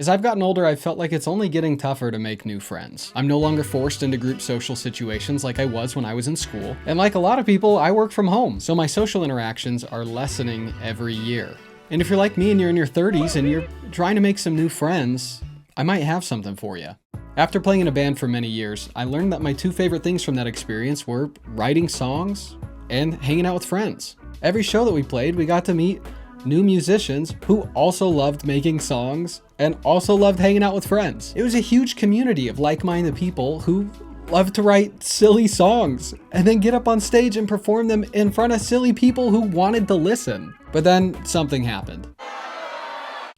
As I've gotten older, I've felt like it's only getting tougher to make new friends. I'm no longer forced into group social situations like I was when I was in school. And like a lot of people, I work from home, so my social interactions are lessening every year. And if you're like me and you're in your 30s and you're trying to make some new friends, I might have something for you. After playing in a band for many years, I learned that my two favorite things from that experience were writing songs and hanging out with friends. Every show that we played, we got to meet new musicians who also loved making songs and also loved hanging out with friends. It was a huge community of like-minded people who loved to write silly songs and then get up on stage and perform them in front of silly people who wanted to listen. But then something happened.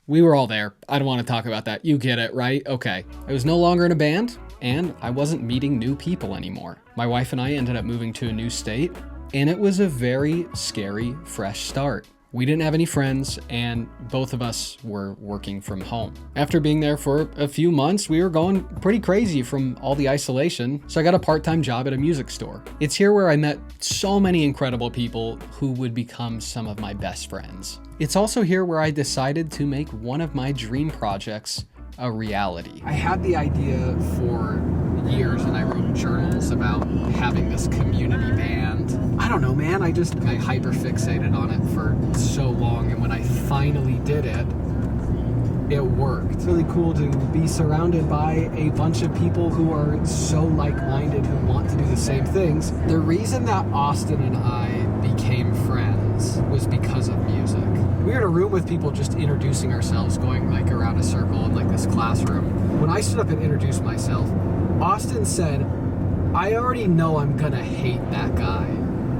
We were all there. I don't want to talk about that. You get it, right? Okay. I was no longer in a band and I wasn't meeting new people anymore. My wife and I ended up moving to a new state, and it was a very scary, fresh start. We didn't have any friends, and both of us were working from home. After being there for a few months, we were going pretty crazy from all the isolation, so I got a part-time job at a music store. It's here where I met so many incredible people who would become some of my best friends. It's also here where I decided to make one of my dream projects a reality. I had the idea for years, and I wrote journals about having this community band. I don't know, man, I hyper fixated on it for so long, and when I finally did it, it worked. It's really cool to be surrounded by a bunch of people who are so like-minded, who want to do the same things. The reason that Austin and I became friends was because of music. We were in a room with people just introducing ourselves, going like around a circle in like this classroom. When I stood up and introduced myself, Austin said, "I already know I'm gonna hate that guy."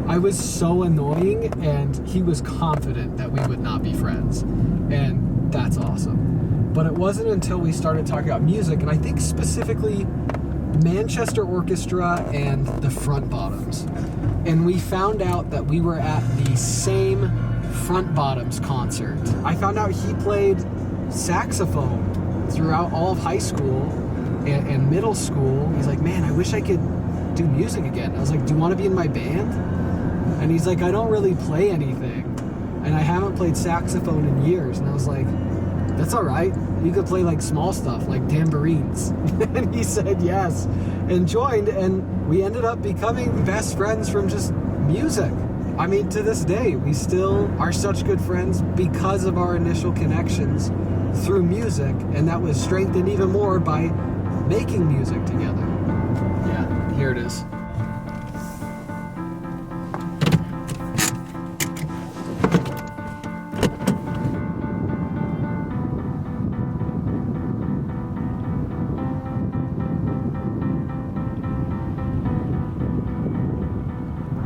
I was so annoying, and he was confident that we would not be friends. And that's awesome. But it wasn't until we started talking about music, and I think specifically Manchester Orchestra and the Front Bottoms. And we found out that we were at the same Front Bottoms concert. I found out he played saxophone throughout all of high school and middle school. He's like, "Man, I wish I could do music again." I was like, "Do you want to be in my band?" And he's like, "I don't really play anything, and I haven't played saxophone in years." And I was like, "That's all right. You could play like small stuff, like tambourines." And he said yes, and joined, and we ended up becoming best friends from just music. I mean, to this day, we still are such good friends because of our initial connections through music, and that was strengthened even more by making music together. Yeah, here it is.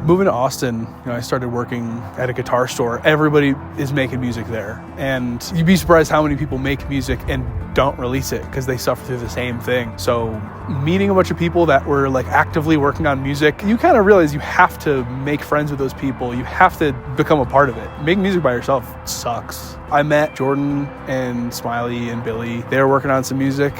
Moving to Austin, I started working at a guitar store. Everybody is making music there. And you'd be surprised how many people make music and don't release it because they suffer through the same thing. So meeting a bunch of people that were like actively working on music, you kind of realize you have to make friends with those people. You have to become a part of it. Making music by yourself sucks. I met Jordan and Smiley and Billy. They were working on some music.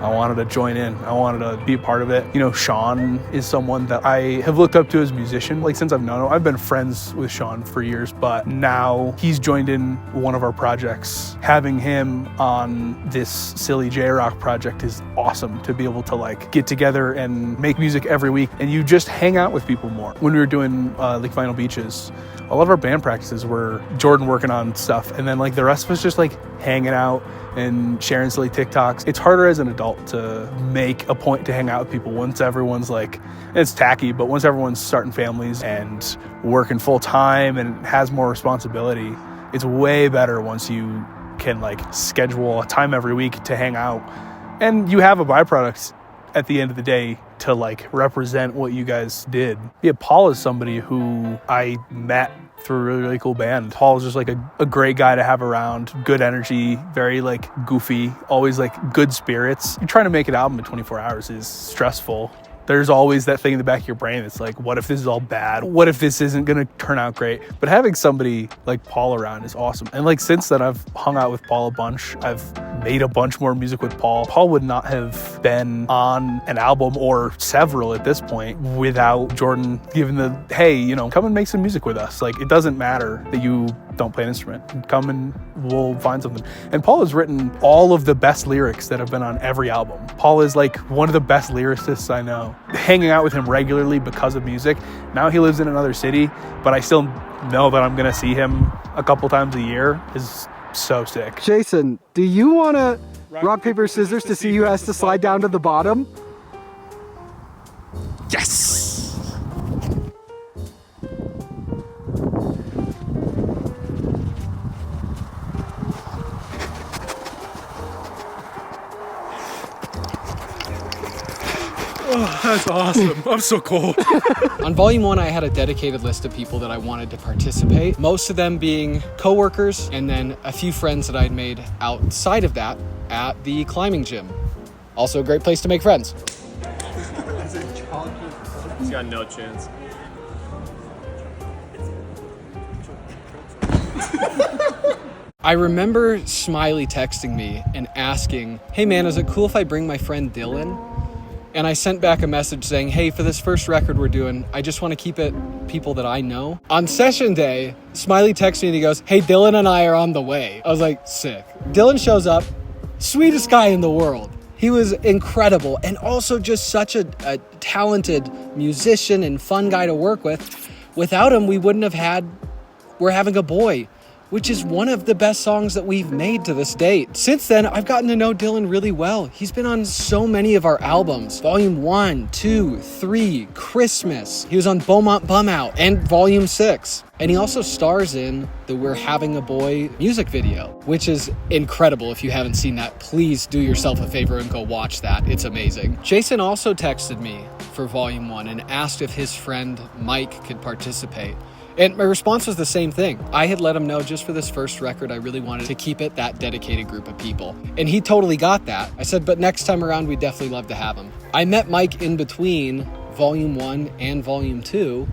I wanted to join in. I wanted to be a part of it. Sean is someone that I have looked up to as a musician. Like, since I've known him, I've been friends with Sean for years, but now he's joined in one of our projects. Having him on this silly J-Rock project is awesome, to be able to like get together and make music every week, and you just hang out with people more. When we were doing like Vinyl Beaches, a lot of our band practices were Jordan working on stuff, and then like the rest of us just like hanging out and sharing silly TikToks. It's harder as an adult to make a point to hang out with people once everyone's like, it's tacky, but once everyone's starting families and working full time and has more responsibility, it's way better once you can like schedule a time every week to hang out. And you have a byproduct at the end of the day to like represent what you guys did. Yeah, Paul is somebody who I met through a really, really cool band. Paul is just like a great guy to have around, good energy, very like goofy, always like good spirits. You're trying to make an album in 24 hours is stressful. There's always that thing in the back of your brain that's like, what if this is all bad? What if this isn't gonna turn out great? But having somebody like Paul around is awesome. And like since then, I've hung out with Paul a bunch. I've made a bunch more music with Paul. Paul would not have been on an album or several at this point without Jordan giving the, hey, come and make some music with us. Like, it doesn't matter that you don't play an instrument. Come and we'll find something. And Paul has written all of the best lyrics that have been on every album. Paul is like one of the best lyricists I know. Hanging out with him regularly because of music. Now he lives in another city, but I still know that I'm gonna see him a couple times a year is so sick. Jason, do you want to rock, paper, scissors to see who has to slide down to the bottom? Yes! Oh, that's awesome. I'm so cold. On Volume 1, I had a dedicated list of people that I wanted to participate, most of them being coworkers, and then a few friends that I'd made outside of that at the climbing gym. Also a great place to make friends. He's got no chance. I remember Smiley texting me and asking, hey man, is it cool if I bring my friend Dylan? And I sent back a message saying, hey, for this first record we're doing, I just want to keep it people that I know. On session day, Smiley texts me and he goes, hey, Dylan and I are on the way. I was like, sick. Dylan shows up, sweetest guy in the world. He was incredible and also just such a talented musician and fun guy to work with. Without him, we wouldn't have had We're Having a Boy, which is one of the best songs that we've made to this date. Since then, I've gotten to know Dylan really well. He's been on so many of our albums. Volume 1, 2, 3, Christmas. He was on Beaumont Bum Out and Volume 6. And he also stars in the We're Having a Boy music video, which is incredible. If you haven't seen that, please do yourself a favor and go watch that. It's amazing. Jason also texted me for Volume 1 and asked if his friend Mike could participate. And my response was the same thing. I had let him know just for this first record, I really wanted to keep it that dedicated group of people. And he totally got that. I said, but next time around, we'd definitely love to have him. I met Mike in between Volume 1 and Volume 2,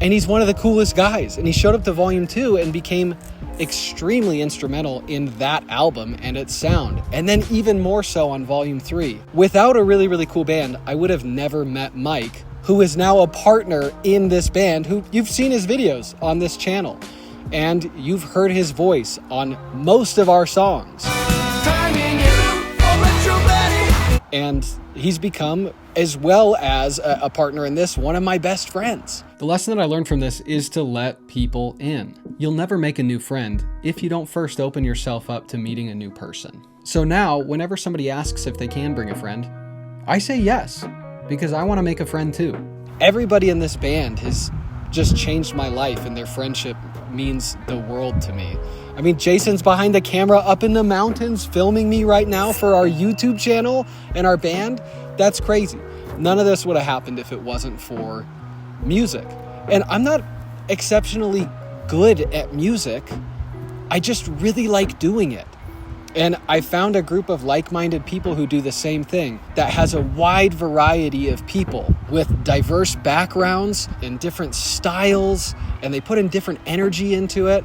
and he's one of the coolest guys. And he showed up to Volume 2 and became extremely instrumental in that album and its sound. And then even more so on Volume 3. Without a really, really cool band, I would have never met Mike, who is now a partner in this band, who you've seen his videos on this channel. And you've heard his voice on most of our songs. And he's become, as well as a partner in this, one of my best friends. The lesson that I learned from this is to let people in. You'll never make a new friend if you don't first open yourself up to meeting a new person. So now, whenever somebody asks if they can bring a friend, I say yes, because I want to make a friend too. Everybody in this band has just changed my life, and their friendship means the world to me. I mean, Jason's behind the camera up in the mountains filming me right now for our YouTube channel and our band. That's crazy. None of this would have happened if it wasn't for music. And I'm not exceptionally good at music. I just really like doing it. And I found a group of like-minded people who do the same thing that has a wide variety of people with diverse backgrounds and different styles, and they put in different energy into it.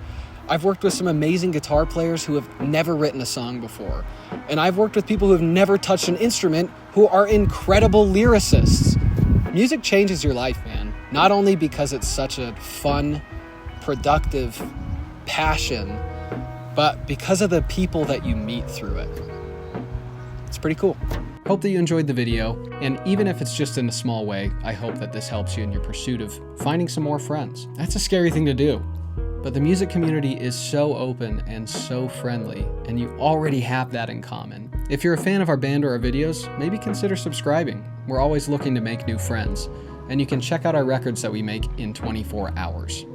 I've worked with some amazing guitar players who have never written a song before. And I've worked with people who have never touched an instrument who are incredible lyricists. Music changes your life, man. Not only because it's such a fun, productive passion, but because of the people that you meet through it. It's pretty cool. Hope that you enjoyed the video, and even if it's just in a small way, I hope that this helps you in your pursuit of finding some more friends. That's a scary thing to do, but the music community is so open and so friendly, and you already have that in common. If you're a fan of our band or our videos, maybe consider subscribing. We're always looking to make new friends, and you can check out our records that we make in 24 hours.